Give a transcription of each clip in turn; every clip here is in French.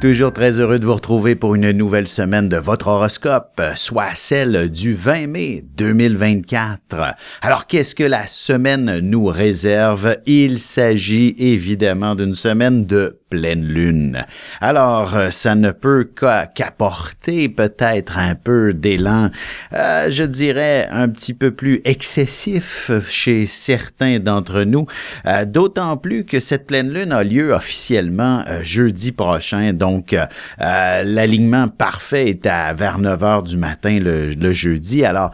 Toujours très heureux de vous retrouver pour une nouvelle semaine de votre horoscope, soit celle du 20 mai 2024. Alors, qu'est-ce que la semaine nous réserve? Il s'agit évidemment d'une semaine de pleine lune. Alors, ça ne peut qu'apporter peut-être un peu d'élan, je dirais un petit peu plus excessif chez certains d'entre nous, d'autant plus que cette pleine lune a lieu officiellement jeudi prochain, donc l'alignement parfait est vers 9 heures du matin le jeudi. Alors,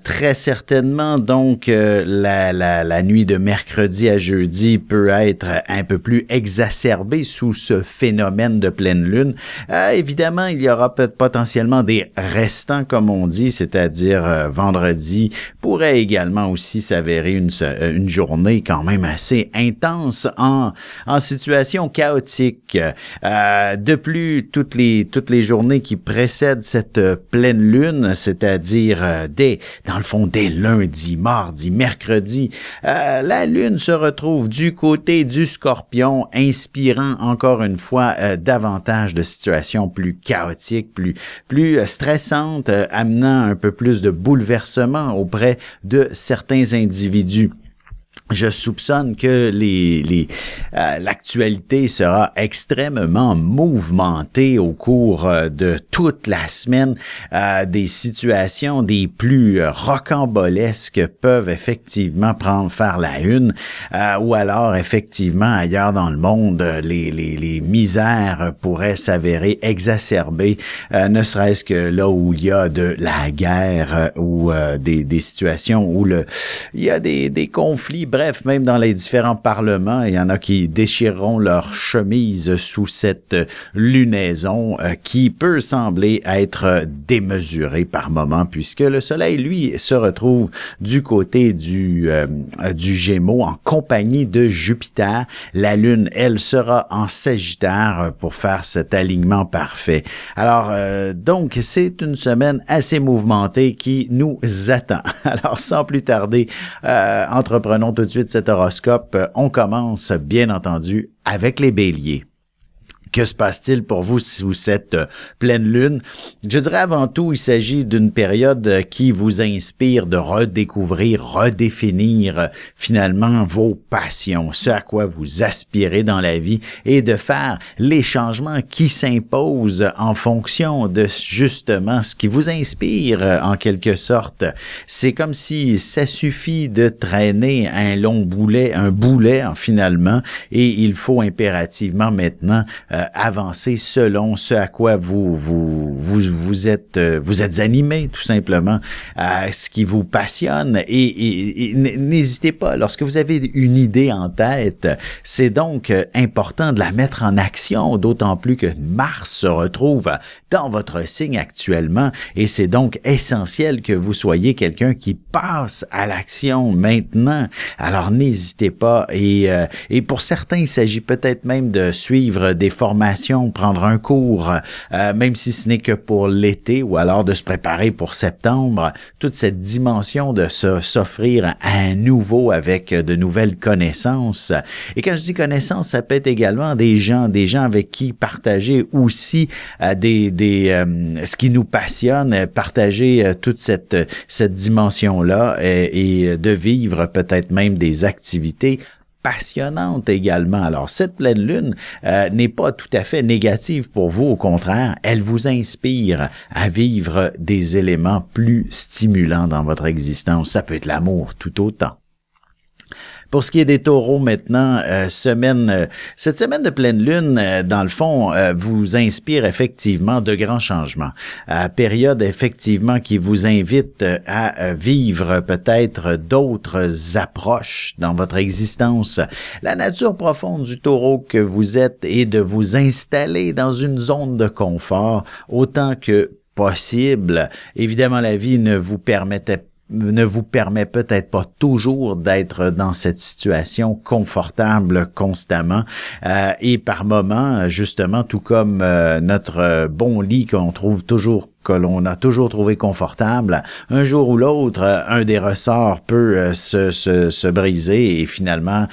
très certainement, donc, la nuit de mercredi à jeudi peut être un peu plus exacerbée sous ce phénomène de pleine lune. Évidemment, il y aura potentiellement des restants, comme on dit, c'est-à-dire vendredi pourrait également aussi s'avérer une journée quand même assez intense en situation chaotique. De plus, toutes les journées qui précèdent cette pleine lune, c'est-à-dire dans le fond, dès lundi, mardi, mercredi, la lune se retrouve du côté du Scorpion, inspirant encore une fois davantage de situations plus chaotiques, plus stressantes, amenant un peu plus de bouleversement auprès de certains individus. Je soupçonne que l'actualité sera extrêmement mouvementée au cours de toute la semaine. Des situations des plus rocambolesques peuvent effectivement faire la une, ou alors effectivement ailleurs dans le monde, les misères pourraient s'avérer exacerbées, ne serait-ce que là où il y a de la guerre ou des situations où il y a des conflits. Bref, même dans les différents parlements, il y en a qui déchireront leur chemise sous cette lunaison qui peut sembler être démesurée par moments, puisque le soleil, lui, se retrouve du côté du Gémeaux en compagnie de Jupiter. La lune, elle, sera en Sagittaire pour faire cet alignement parfait. Alors, donc, c'est une semaine assez mouvementée qui nous attend. Alors, sans plus tarder, entreprenons tout de suite cet horoscope. On commence, bien entendu, avec les béliers. Que se passe-t-il pour vous sous cette pleine lune? Je dirais avant tout, il s'agit d'une période qui vous inspire de redécouvrir, redéfinir finalement vos passions, ce à quoi vous aspirez dans la vie et de faire les changements qui s'imposent en fonction de justement ce qui vous inspire en quelque sorte. C'est comme si ça suffit de traîner un boulet finalement, et il faut impérativement maintenant avancer selon ce à quoi vous êtes animé, tout simplement, à ce qui vous passionne, et n'hésitez pas, lorsque vous avez une idée en tête, c'est donc important de la mettre en action, d'autant plus que Mars se retrouve dans votre signe actuellement, et c'est donc essentiel que vous soyez quelqu'un qui passe à l'action maintenant. Alors n'hésitez pas, et pour certains, il s'agit peut-être même de suivre des formations, prendre un cours, même si ce n'est que pour l'été, ou alors de se préparer pour septembre. Toute cette dimension de s'offrir à nouveau avec de nouvelles connaissances. Et quand je dis connaissances, ça peut être également des gens avec qui partager aussi ce qui nous passionne, partager toute cette dimension-là, et de vivre peut-être même des activités passionnante également. Alors, cette pleine lune n'est pas tout à fait négative pour vous. Au contraire, elle vous inspire à vivre des éléments plus stimulants dans votre existence. Ça peut être l'amour tout autant. Pour ce qui est des taureaux maintenant, cette semaine de pleine lune, dans le fond, vous inspire effectivement de grands changements. Période effectivement qui vous invite à vivre peut-être d'autres approches dans votre existence. La nature profonde du taureau que vous êtes est de vous installer dans une zone de confort autant que possible. Évidemment, la vie ne vous permet peut-être pas toujours d'être dans cette situation confortable constamment, et par moments, justement, tout comme notre bon lit qu'on trouve toujours que l'on a toujours trouvé confortable, un jour ou l'autre, un des ressorts peut se briser et finalement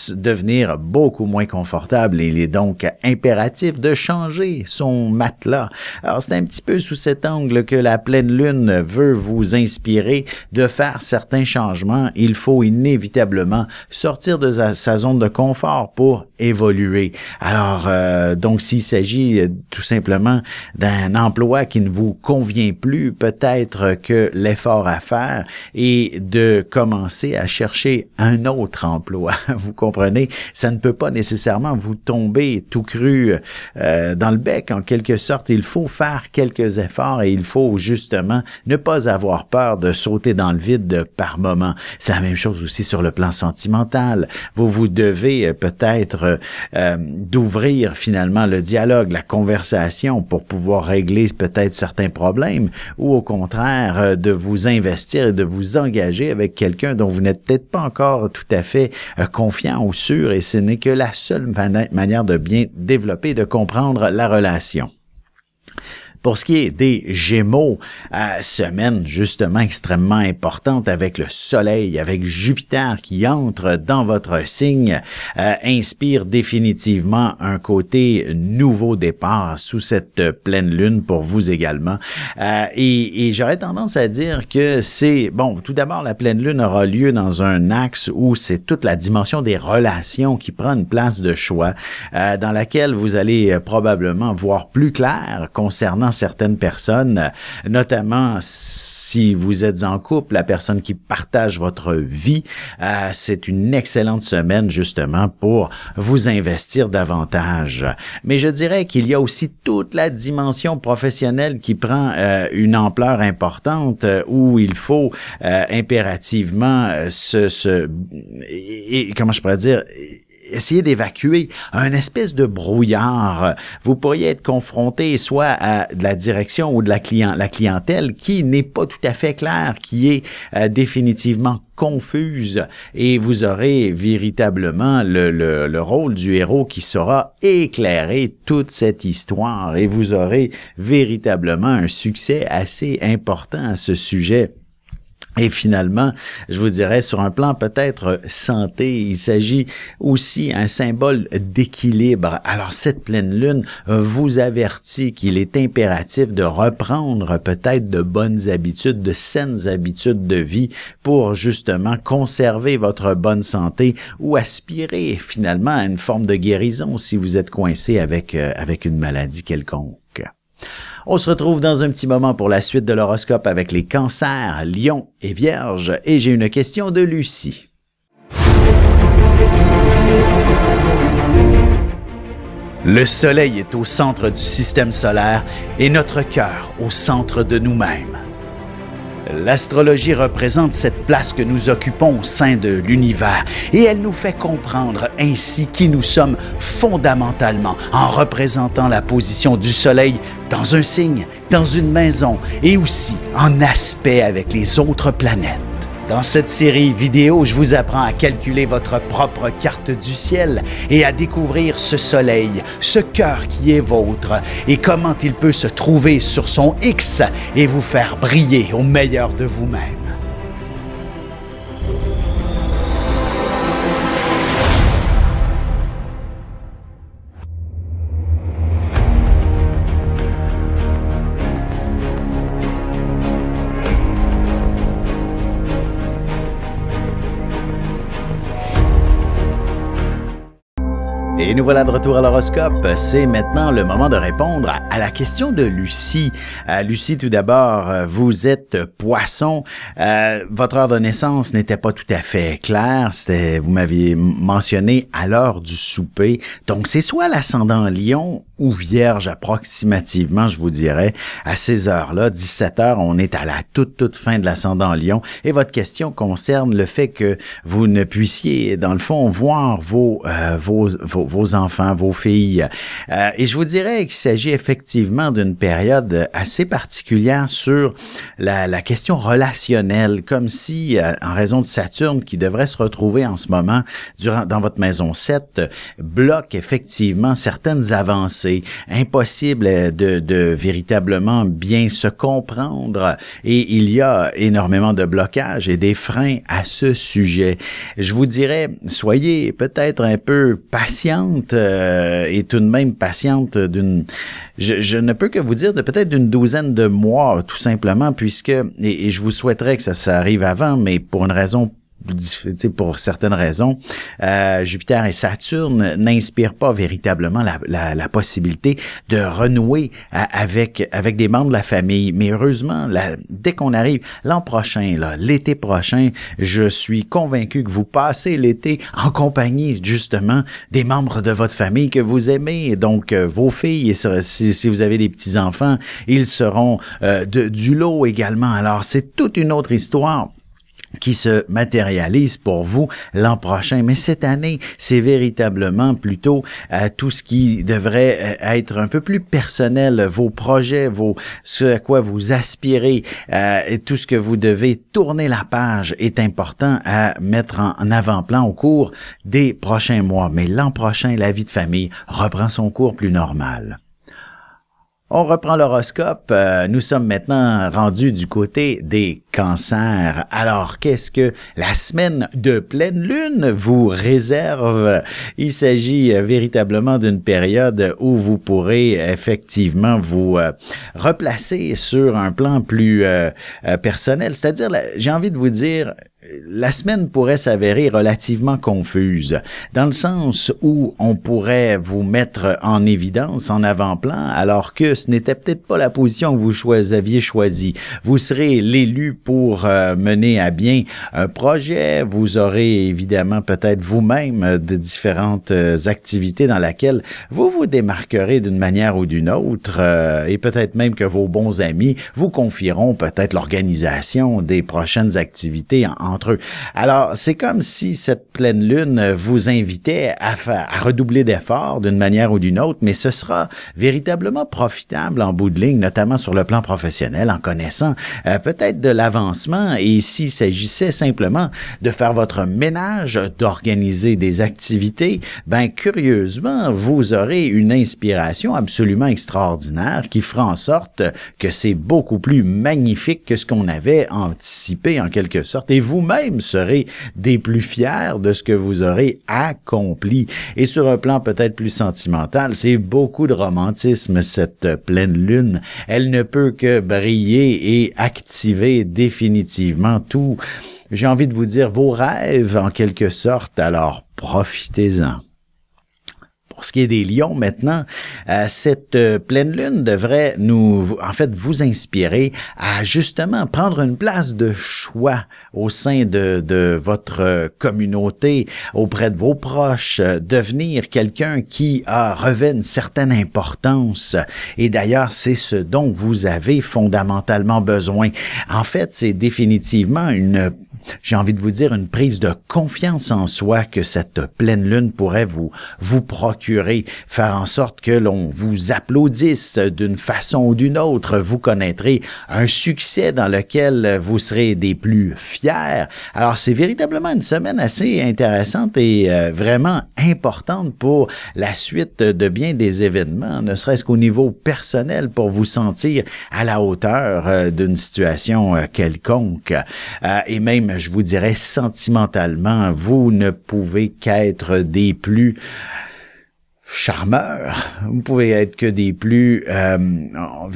devenir beaucoup moins confortable. Il est donc impératif de changer son matelas. Alors, c'est un petit peu sous cet angle que la pleine lune veut vous inspirer de faire certains changements. Il faut inévitablement sortir de sa zone de confort pour évoluer. Alors, donc, s'il s'agit tout simplement d'un emploi qui ne vous convient plus, peut-être que l'effort à faire est de commencer à chercher un autre emploi. Vous comprenez? Ça ne peut pas nécessairement vous tomber tout cru dans le bec. En quelque sorte, il faut faire quelques efforts et il faut justement ne pas avoir peur de sauter dans le vide par moment. C'est la même chose aussi sur le plan sentimental. Vous devez peut-être d'ouvrir finalement le dialogue, la conversation pour pouvoir régler peut-être certains problèmes ou au contraire de vous investir et de vous engager avec quelqu'un dont vous n'êtes peut-être pas encore tout à fait confiant ou sûr et ce n'est que la seule manière de bien développer, de comprendre la relation. Pour ce qui est des Gémeaux, semaine justement extrêmement importante avec le Soleil, avec Jupiter qui entre dans votre signe, inspire définitivement un côté nouveau départ sous cette pleine lune pour vous également. Et j'aurais tendance à dire que c'est, bon, tout d'abord la pleine lune aura lieu dans un axe où c'est toute la dimension des relations qui prend une place de choix, dans laquelle vous allez probablement voir plus clair concernant certaines personnes, notamment si vous êtes en couple, la personne qui partage votre vie, c'est une excellente semaine justement pour vous investir davantage. Mais je dirais qu'il y a aussi toute la dimension professionnelle qui prend une ampleur importante où il faut impérativement comment je pourrais dire, essayer d'évacuer un espèce de brouillard. Vous pourriez être confronté soit à de la direction ou de la clientèle qui n'est pas tout à fait claire, qui est définitivement confuse et vous aurez véritablement le rôle du héros qui saura éclairer toute cette histoire et vous aurez véritablement un succès assez important à ce sujet. Et finalement, je vous dirais, sur un plan peut-être santé, il s'agit aussi un symbole d'équilibre. Alors, cette pleine lune vous avertit qu'il est impératif de reprendre peut-être de bonnes habitudes, de saines habitudes de vie pour justement conserver votre bonne santé ou aspirer finalement à une forme de guérison si vous êtes coincé avec une maladie quelconque. On se retrouve dans un petit moment pour la suite de l'horoscope avec les cancers, lions et vierges. Et j'ai une question de Lucie. Le soleil est au centre du système solaire et notre cœur au centre de nous-mêmes. L'astrologie représente cette place que nous occupons au sein de l'univers et elle nous fait comprendre ainsi qui nous sommes fondamentalement en représentant la position du soleil dans un signe, dans une maison et aussi en aspect avec les autres planètes. Dans cette série vidéo, je vous apprends à calculer votre propre carte du ciel et à découvrir ce soleil, ce cœur qui est vôtre et comment il peut se trouver sur son X et vous faire briller au meilleur de vous-même. Et nous voilà de retour à l'horoscope. C'est maintenant le moment de répondre à la question de Lucie. Lucie, tout d'abord, vous êtes poisson. Votre heure de naissance n'était pas tout à fait claire. Vous m'aviez mentionné à l'heure du souper. Donc, c'est soit l'ascendant lion ou vierge approximativement, je vous dirais. À ces heures-là, 17 heures, on est à la toute fin de l'ascendant lion. Et votre question concerne le fait que vous ne puissiez, dans le fond, voir vos vos enfants, vos filles. Et je vous dirais qu'il s'agit effectivement d'une période assez particulière sur la question relationnelle, comme si, en raison de Saturne qui devrait se retrouver en ce moment dans votre maison 7, bloque effectivement certaines avancées, impossible de véritablement bien se comprendre, et il y a énormément de blocages et des freins à ce sujet. Je vous dirais, soyez peut-être un peu patiente et tout de même patiente je ne peux que vous dire de peut-être d'une douzaine de mois, tout simplement, puisque, et je vous souhaiterais que ça arrive avant, mais pour une raison, pour certaines raisons, Jupiter et Saturne n'inspirent pas véritablement la possibilité de renouer avec des membres de la famille. Mais heureusement, dès qu'on arrive l'an prochain, l'été prochain, je suis convaincu que vous passez l'été en compagnie justement des membres de votre famille que vous aimez. Donc, vos filles, et si vous avez des petits-enfants, ils seront du lot également. Alors, c'est toute une autre histoire qui se matérialise pour vous l'an prochain. Mais cette année, c'est véritablement plutôt tout ce qui devrait être un peu plus personnel, vos projets, ce à quoi vous aspirez, et tout ce que vous devez tourner la page est important à mettre en avant-plan au cours des prochains mois. Mais l'an prochain, la vie de famille reprend son cours plus normal. On reprend l'horoscope. Nous sommes maintenant rendus du côté des cancers. Alors, qu'est-ce que la semaine de pleine lune vous réserve? Il s'agit véritablement d'une période où vous pourrez effectivement vous replacer sur un plan plus personnel. C'est-à-dire, j'ai envie de vous dire, la semaine pourrait s'avérer relativement confuse, dans le sens où on pourrait vous mettre en évidence, en avant-plan, alors que ce n'était peut-être pas la position que vous aviez choisie. Vous serez l'élu pour mener à bien un projet, vous aurez évidemment peut-être vous-même de différentes activités dans lesquelles vous vous démarquerez d'une manière ou d'une autre, et peut-être même que vos bons amis vous confieront peut-être l'organisation des prochaines activités entre eux. Alors, c'est comme si cette pleine lune vous invitait à redoubler d'efforts d'une manière ou d'une autre, mais ce sera véritablement profitable en bout de ligne, notamment sur le plan professionnel, en connaissant peut-être de l'avancement. Et s'il s'agissait simplement de faire votre ménage, d'organiser des activités, ben curieusement, vous aurez une inspiration absolument extraordinaire qui fera en sorte que c'est beaucoup plus magnifique que ce qu'on avait anticipé en quelque sorte. Et vous-même serez des plus fiers de ce que vous aurez accompli. Et sur un plan peut-être plus sentimental, c'est beaucoup de romantisme, cette pleine lune. Elle ne peut que briller et activer définitivement tout, j'ai envie de vous dire, vos rêves en quelque sorte. Alors, profitez-en. Pour ce qui est des lions maintenant, cette pleine lune devrait vous inspirer à justement prendre une place de choix au sein de votre communauté, auprès de vos proches, devenir quelqu'un qui revêt une certaine importance. Et d'ailleurs, c'est ce dont vous avez fondamentalement besoin. En fait, c'est définitivement j'ai envie de vous dire, une prise de confiance en soi que cette pleine lune pourrait vous procurer, faire en sorte que l'on vous applaudisse d'une façon ou d'une autre. Vous connaîtrez un succès dans lequel vous serez des plus fiers. Alors, c'est véritablement une semaine assez intéressante et vraiment importante pour la suite de bien des événements, ne serait-ce qu'au niveau personnel, pour vous sentir à la hauteur d'une situation quelconque. Et même, je vous dirais, sentimentalement, vous ne pouvez qu'être des plus charmeur, vous pouvez être que des plus...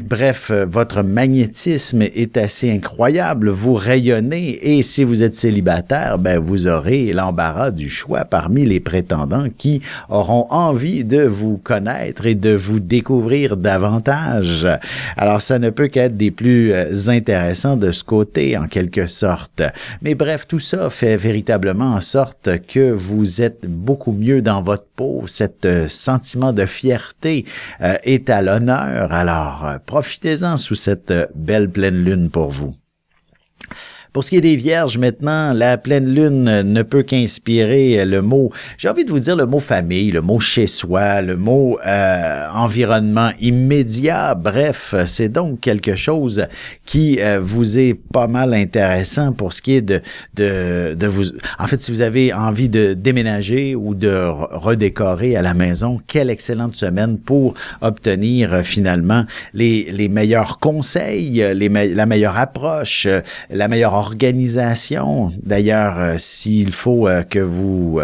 bref, votre magnétisme est assez incroyable, vous rayonnez, et si vous êtes célibataire, ben vous aurez l'embarras du choix parmi les prétendants qui auront envie de vous connaître et de vous découvrir davantage. Alors, ça ne peut qu'être des plus intéressants de ce côté, en quelque sorte. Mais bref, tout ça fait véritablement en sorte que vous êtes beaucoup mieux dans votre peau, cette sentiment de fierté est à l'honneur. Alors, profitez-en sous cette belle pleine lune pour vous. Pour ce qui est des Vierges, maintenant, la pleine lune ne peut qu'inspirer le mot, j'ai envie de vous dire le mot famille, le mot chez soi, le mot environnement immédiat. Bref, c'est donc quelque chose qui vous est pas mal intéressant pour ce qui est de vous... En fait, si vous avez envie de déménager ou de redécorer à la maison, quelle excellente semaine pour obtenir finalement les meilleurs conseils, la meilleure approche, la meilleure organisation. D'ailleurs, s'il faut que vous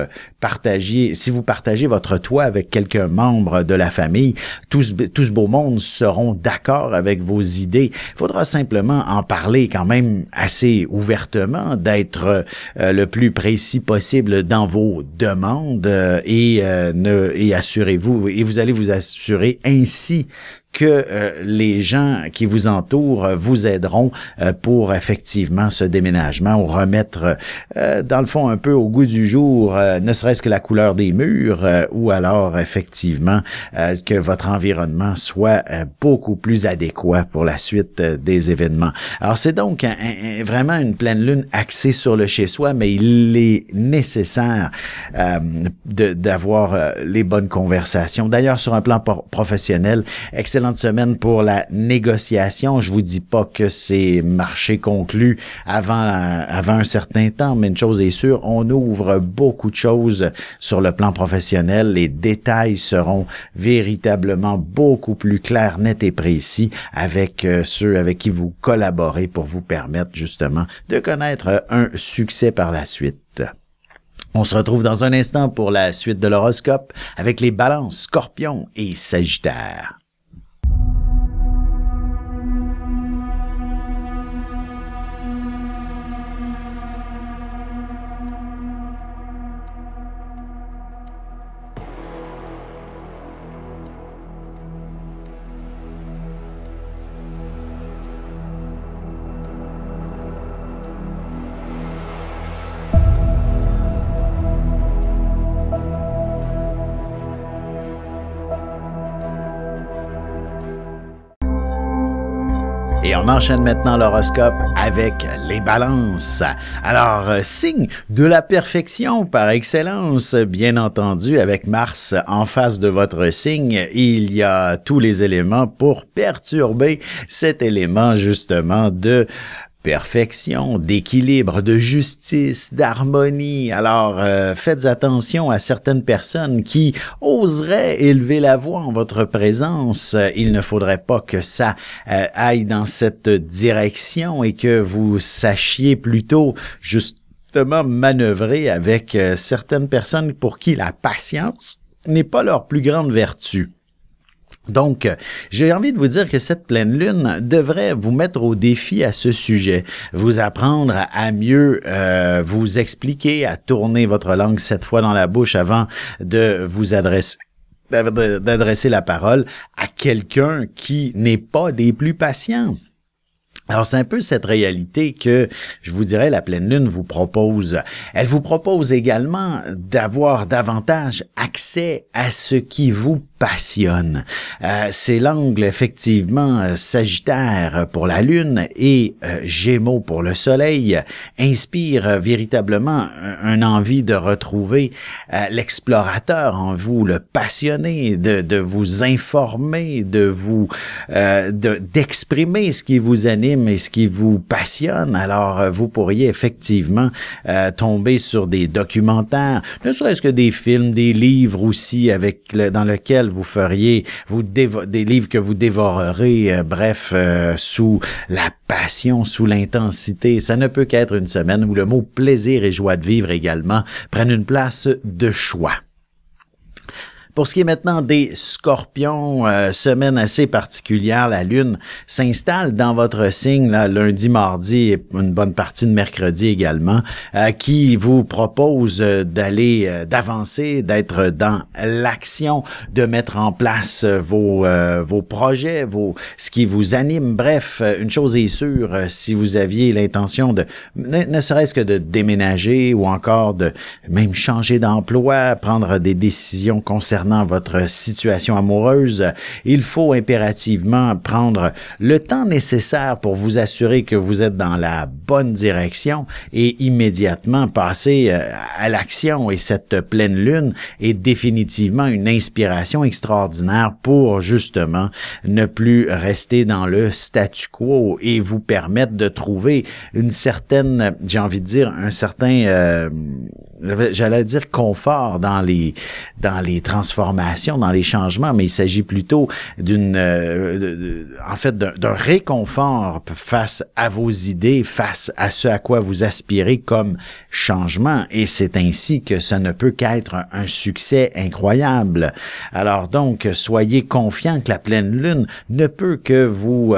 si vous partagez votre toit avec quelques membres de la famille, tout ce beau monde seront d'accord avec vos idées. Il faudra simplement en parler quand même assez ouvertement, d'être le plus précis possible dans vos demandes et assurez-vous, et vous allez vous assurer ainsi que les gens qui vous entourent vous aideront pour effectivement ce déménagement ou remettre dans le fond un peu au goût du jour, ne serait-ce que la couleur des murs ou alors effectivement que votre environnement soit beaucoup plus adéquat pour la suite des événements. Alors c'est donc vraiment une pleine lune axée sur le chez-soi, mais il est nécessaire d'avoir les bonnes conversations. D'ailleurs, sur un plan professionnel, excellente semaine pour la négociation. Je vous dis pas que c'est marché conclu avant un certain temps, mais une chose est sûre, on ouvre beaucoup de choses sur le plan professionnel. Les détails seront véritablement beaucoup plus clairs, nets et précis avec ceux avec qui vous collaborez pour vous permettre justement de connaître un succès par la suite. On se retrouve dans un instant pour la suite de l'horoscope avec les balances, scorpions et sagittaires. Et on enchaîne maintenant l'horoscope avec les balances. Alors, signe de la perfection par excellence, bien entendu, avec Mars en face de votre signe, il y a tous les éléments pour perturber cet élément justement de perfection, d'équilibre, de justice, d'harmonie. Alors, faites attention à certaines personnes qui oseraient élever la voix en votre présence. Il ne faudrait pas que ça aille dans cette direction et que vous sachiez plutôt justement manœuvrer avec certaines personnes pour qui la patience n'est pas leur plus grande vertu. Donc, j'ai envie de vous dire que cette pleine lune devrait vous mettre au défi à ce sujet, vous apprendre à mieux vous expliquer, à tourner votre langue 7 fois dans la bouche avant de vous d'adresser la parole à quelqu'un qui n'est pas des plus patients. Alors, c'est un peu cette réalité que, je vous dirais, la pleine lune vous propose. Elle vous propose également d'avoir davantage accès à ce qui vous passionne. C'est l'angle, effectivement, Sagittaire pour la Lune et Gémeaux pour le Soleil inspire véritablement une envie de retrouver l'explorateur en vous, le passionné, de vous informer, d'exprimer ce qui vous anime et ce qui vous passionne. Alors, vous pourriez effectivement tomber sur des documentaires, ne serait-ce que des films, des livres aussi dans lesquels vous feriez des livres que vous dévorerez, sous la passion, sous l'intensité. Ça ne peut qu'être une semaine où le mot plaisir et joie de vivre également prennent une place de choix. Pour ce qui est maintenant des Scorpions, semaine assez particulière, la Lune s'installe dans votre signe là, lundi, mardi et une bonne partie de mercredi également, qui vous propose d'avancer, d'être dans l'action, de mettre en place vos projets, ce qui vous anime. Bref, une chose est sûre, si vous aviez l'intention de, ne serait-ce que de déménager ou encore de même changer d'emploi, prendre des décisions concernant concernant votre situation amoureuse, il faut impérativement prendre le temps nécessaire pour vous assurer que vous êtes dans la bonne direction et immédiatement passer à l'action. Et cette pleine lune est définitivement une inspiration extraordinaire pour justement ne plus rester dans le statu quo et vous permettre de trouver une certaine, j'ai envie de dire, un certain, j'allais dire confort dans les transformations, dans les changements, mais il s'agit plutôt d'un réconfort face à vos idées, face à ce à quoi vous aspirez comme changement, et c'est ainsi que ça ne peut qu'être un succès incroyable. Alors donc, soyez confiants que la pleine lune ne peut que vous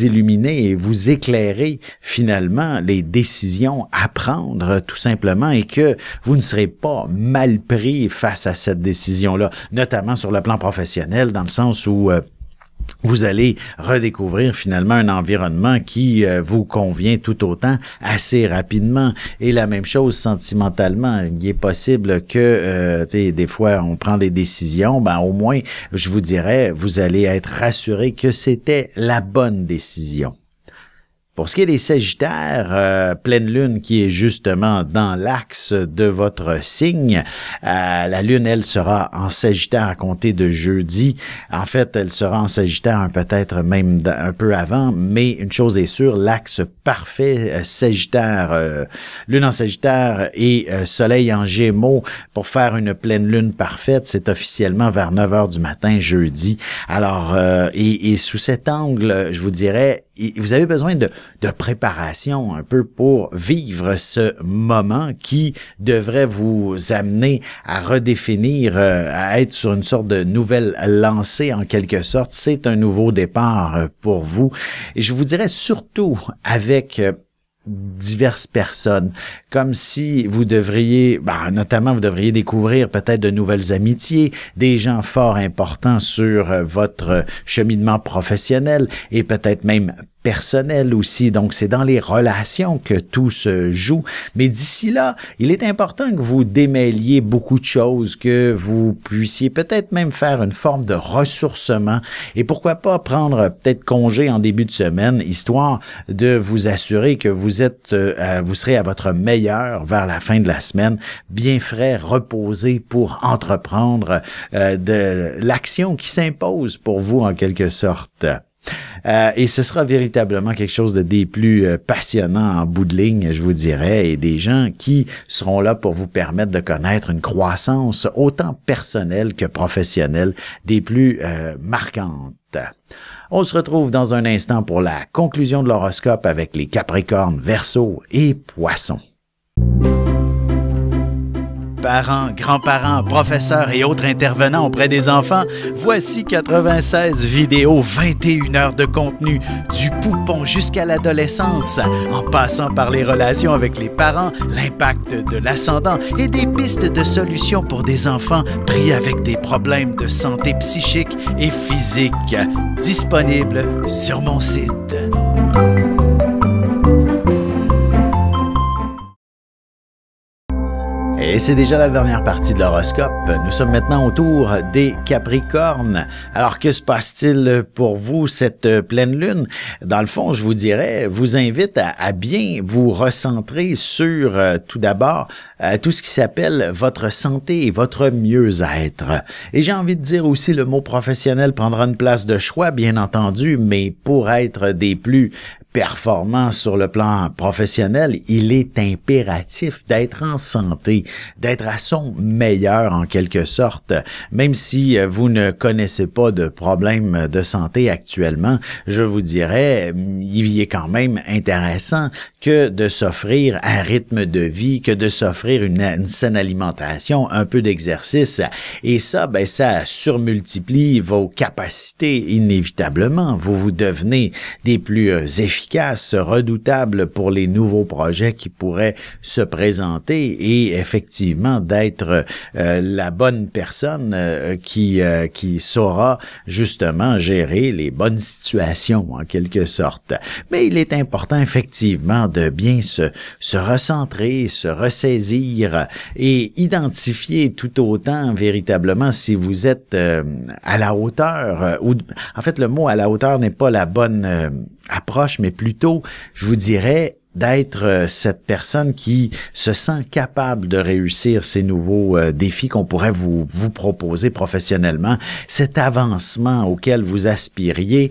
illuminer et vous éclairer finalement les décisions à prendre tout simplement, et que vous ne serez pas mal pris face à cette décision-là, notamment sur le plan professionnel, dans le sens où vous allez redécouvrir finalement un environnement qui vous convient tout autant assez rapidement. Et la même chose sentimentalement. Il est possible que des fois on prend des décisions, au moins je vous dirais, vous allez être rassuré que c'était la bonne décision. Pour ce qui est des Sagittaires, pleine lune qui est justement dans l'axe de votre signe, la lune, elle, sera en Sagittaire à compter de jeudi. En fait, elle sera en Sagittaire peut-être même un peu avant, mais une chose est sûre, l'axe parfait Sagittaire, lune en Sagittaire et soleil en Gémeaux pour faire une pleine lune parfaite, c'est officiellement vers 9 heures du matin jeudi. Alors, et sous cet angle, je vous dirais, vous avez besoin de préparation un peu pour vivre ce moment qui devrait vous amener à redéfinir, à être sur une sorte de nouvelle lancée en quelque sorte. C'est un nouveau départ pour vous. Et je vous dirais surtout avec diverses personnes, comme si vous devriez, notamment vous devriez découvrir peut-être de nouvelles amitiés, des gens fort importants sur votre cheminement professionnel et peut-être même personnel aussi. Donc, c'est dans les relations que tout se joue. Mais d'ici là, il est important que vous démêliez beaucoup de choses, que vous puissiez peut-être même faire une forme de ressourcement et pourquoi pas prendre peut-être congé en début de semaine, histoire de vous assurer que vous serez à votre meilleur vers la fin de la semaine, bien frais, reposé pour entreprendre de l'action qui s'impose pour vous en quelque sorte. Et ce sera véritablement quelque chose des plus passionnants en bout de ligne, je vous dirais, et des gens qui seront là pour vous permettre de connaître une croissance autant personnelle que professionnelle des plus marquantes. On se retrouve dans un instant pour la conclusion de l'horoscope avec les Capricornes, Verseaux et Poissons. Parents, grands-parents, professeurs et autres intervenants auprès des enfants, voici 96 vidéos, 21 heures de contenu, du poupon jusqu'à l'adolescence, en passant par les relations avec les parents, l'impact de l'ascendant et des pistes de solutions pour des enfants pris avec des problèmes de santé psychique et physique. Disponible sur mon site. Et c'est déjà la dernière partie de l'horoscope. Nous sommes maintenant au tour des Capricornes. Alors, que se passe-t-il pour vous, cette pleine lune? Dans le fond, je vous dirais, vous invite à bien vous recentrer sur, tout d'abord, tout ce qui s'appelle votre santé et votre mieux-être. Et j'ai envie de dire aussi, le mot professionnel prendra une place de choix, bien entendu, mais pour être des plus performant sur le plan professionnel, il est impératif d'être en santé, d'être à son meilleur en quelque sorte. Même si vous ne connaissez pas de problème de santé actuellement, je vous dirais, il est quand même intéressant que de s'offrir un rythme de vie, que de s'offrir une saine alimentation, un peu d'exercice. Et ça, ça surmultiplie vos capacités inévitablement. Vous devenez des plus efficaces efficace, redoutable pour les nouveaux projets qui pourraient se présenter et effectivement d'être la bonne personne qui saura justement gérer les bonnes situations en quelque sorte. Mais il est important effectivement de bien se recentrer, se ressaisir et identifier tout autant véritablement si vous êtes à la hauteur ou en fait le mot à la hauteur n'est pas la bonne approche, mais plutôt je vous dirais d'être cette personne qui se sent capable de réussir ces nouveaux défis qu'on pourrait vous proposer professionnellement. Cet avancement auquel vous aspiriez,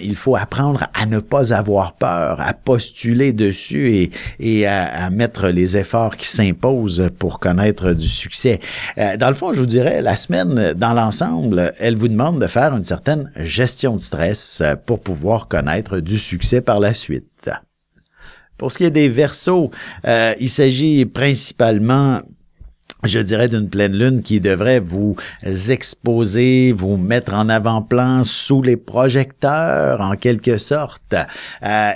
il faut apprendre à ne pas avoir peur, à postuler dessus et à mettre les efforts qui s'imposent pour connaître du succès. Dans le fond, je vous dirais, la semaine, dans l'ensemble, elle vous demande de faire une certaine gestion de stress pour pouvoir connaître du succès par la suite. Pour ce qui est des Verseaux, il s'agit principalement, je dirais, d'une pleine lune qui devrait vous exposer, vous mettre en avant-plan sous les projecteurs, en quelque sorte.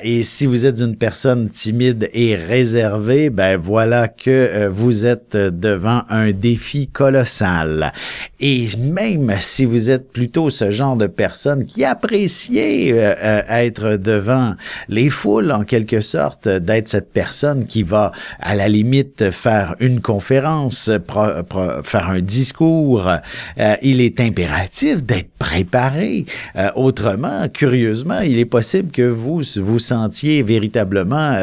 Et si vous êtes une personne timide et réservée, voilà que vous êtes devant un défi colossal. Et même si vous êtes plutôt ce genre de personne qui apprécie être devant les foules, en quelque sorte, d'être cette personne qui va, à la limite, faire une conférence, faire un discours, il est impératif d'être préparé. Autrement, curieusement, il est possible que vous vous sentiez véritablement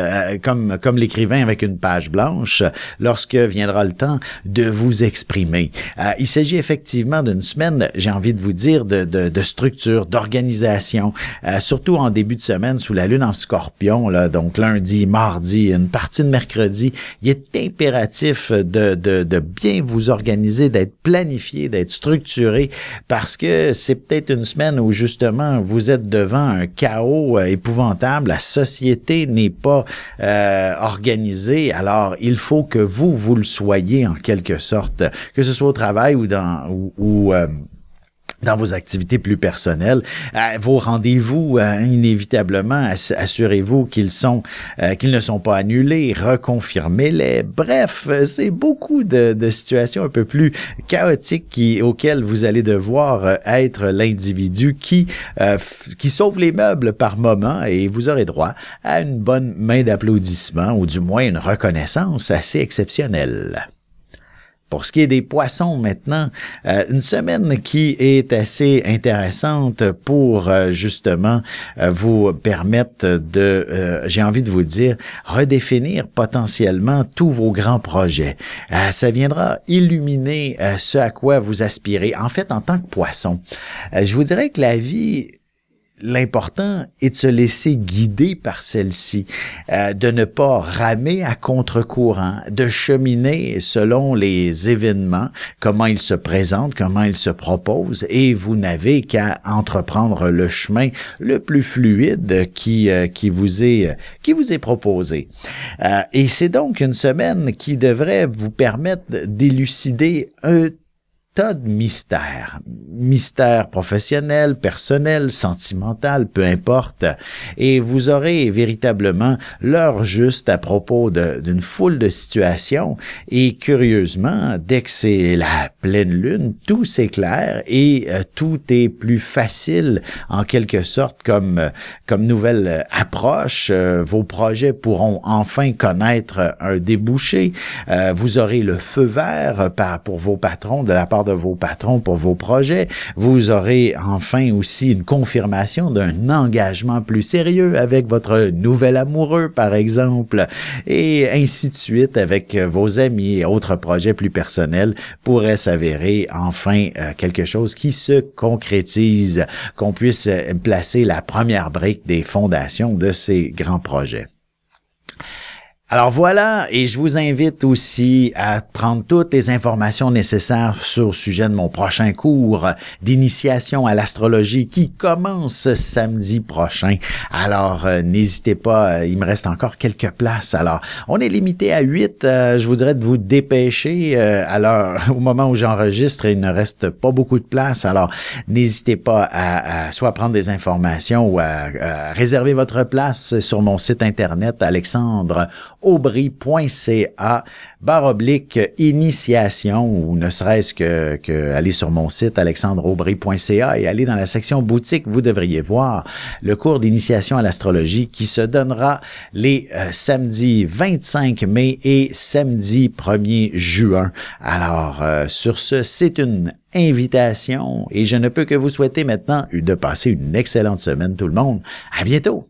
comme l'écrivain avec une page blanche lorsque viendra le temps de vous exprimer. Il s'agit effectivement d'une semaine, j'ai envie de vous dire, de structure, d'organisation, surtout en début de semaine sous la lune en Scorpion, là, donc lundi, mardi, une partie de mercredi. Il est impératif de bien vous organiser, d'être planifié, d'être structuré, parce que c'est peut-être une semaine où justement vous êtes devant un chaos épouvantable, la société n'est pas organisée, alors il faut que vous le soyez en quelque sorte, que ce soit au travail ou dans vos activités plus personnelles, vos rendez-vous, inévitablement, assurez-vous qu'ils ne sont pas annulés, reconfirmez-les. Bref, c'est beaucoup de situations un peu plus chaotiques auxquelles vous allez devoir être l'individu qui sauve les meubles par moment, et vous aurez droit à une bonne main d'applaudissements, ou du moins une reconnaissance assez exceptionnelle. Pour ce qui est des Poissons maintenant, une semaine qui est assez intéressante pour justement vous permettre de, j'ai envie de vous dire, redéfinir potentiellement tous vos grands projets. Ça viendra illuminer ce à quoi vous aspirez. En fait, en tant que Poisson, je vous dirais que la vie... L'important est de se laisser guider par celle-ci, de ne pas ramer à contre-courant, de cheminer selon les événements, comment ils se présentent, comment ils se proposent, et vous n'avez qu'à entreprendre le chemin le plus fluide qui vous est proposé. Et c'est donc une semaine qui devrait vous permettre d'élucider un tas de mystères. Mystères professionnels, personnels, sentimental, peu importe. Et vous aurez véritablement l'heure juste à propos d'une foule de situations. Et curieusement, dès que c'est la pleine lune, tout s'éclaire et tout est plus facile en quelque sorte comme nouvelle approche. Vos projets pourront enfin connaître un débouché. Vous aurez le feu vert pour vos patrons, de la part de vos patrons pour vos projets. Vous aurez enfin aussi une confirmation d'un engagement plus sérieux avec votre nouvel amoureux, par exemple, et ainsi de suite avec vos amis et autres projets plus personnels pourraient s'avérer enfin quelque chose qui se concrétise, qu'on puisse placer la première brique des fondations de ces grands projets. Alors voilà, et je vous invite aussi à prendre toutes les informations nécessaires sur le sujet de mon prochain cours d'initiation à l'astrologie qui commence samedi prochain. Alors n'hésitez pas, il me reste encore quelques places. Alors on est limité à 8, je vous dirais de vous dépêcher. Alors au moment où j'enregistre, il ne reste pas beaucoup de place. Alors n'hésitez pas à soit prendre des informations ou à réserver votre place sur mon site internet alexandreaubry.ca/initiation ou ne serait-ce que aller sur mon site alexandreaubry.ca et aller dans la section boutique, vous devriez voir le cours d'initiation à l'astrologie qui se donnera les samedis 25 mai et samedi 1er juin. Alors, sur ce, c'est une invitation et je ne peux que vous souhaiter maintenant de passer une excellente semaine tout le monde. À bientôt!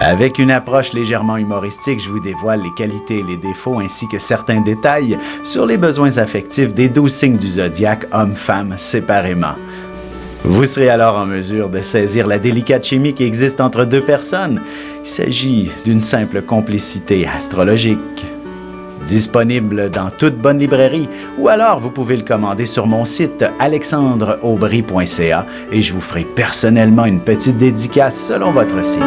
Avec une approche légèrement humoristique, je vous dévoile les qualités et les défauts ainsi que certains détails sur les besoins affectifs des 12 signes du zodiaque, hommes-femmes séparément. Vous serez alors en mesure de saisir la délicate chimie qui existe entre deux personnes. Il s'agit d'une simple complicité astrologique. Disponible dans toute bonne librairie ou alors vous pouvez le commander sur mon site alexandreaubry.ca et je vous ferai personnellement une petite dédicace selon votre signe.